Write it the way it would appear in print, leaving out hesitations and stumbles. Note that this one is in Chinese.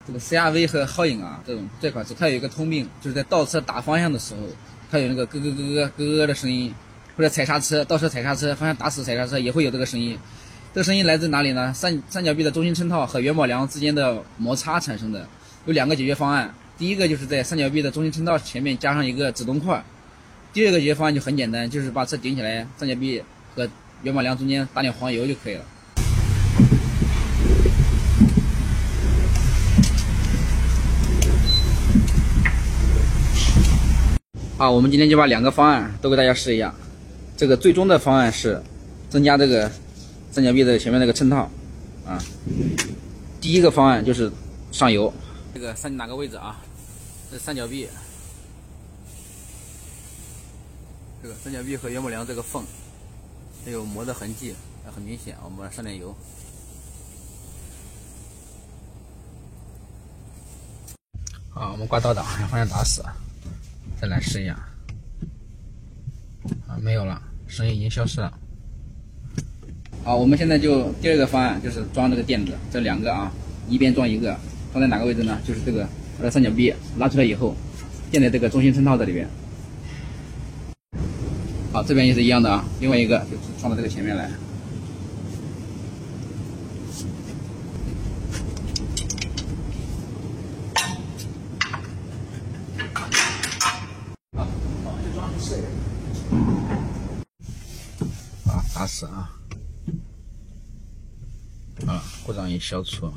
这个 CRV 和皓影啊，这款车它有一个通病，就是在倒车打方向的时候，它有那个咯咯咯咯咯咯的声音，或者踩刹车，倒车踩刹车，方向打死踩刹车也会有这个声音。这个声音来自哪里呢？三角臂的中心衬套和元宝梁之间的摩擦产生的。有2个解决方案，第一个就是在三角臂的中心衬套前面加上一个止动块，第二个解决方案就很简单，就是把车顶起来，三角臂和元宝梁中间打点黄油就可以了。好，我们今天就把2个方案都给大家试一下。这个最终的方案是增加这个三角臂的前面那个衬套啊。第一个方案就是上油，这个哪个位置啊？这三角臂，这个三角臂和元宝梁这个缝，它有磨的痕迹，很明显。我们上点油。好，我们挂倒档，让方向打死。再来试一下，啊，没有了，声音已经消失了。好，我们现在就第2个方案就是装这个垫子，这2个啊，一边装一个，装在哪个位置呢？就是这个把这三角臂拉出来以后，垫在这个中心衬套这里边。好，这边也是一样的啊，另外一个就是装到这个前面来。打死啊！好了，故障也消除。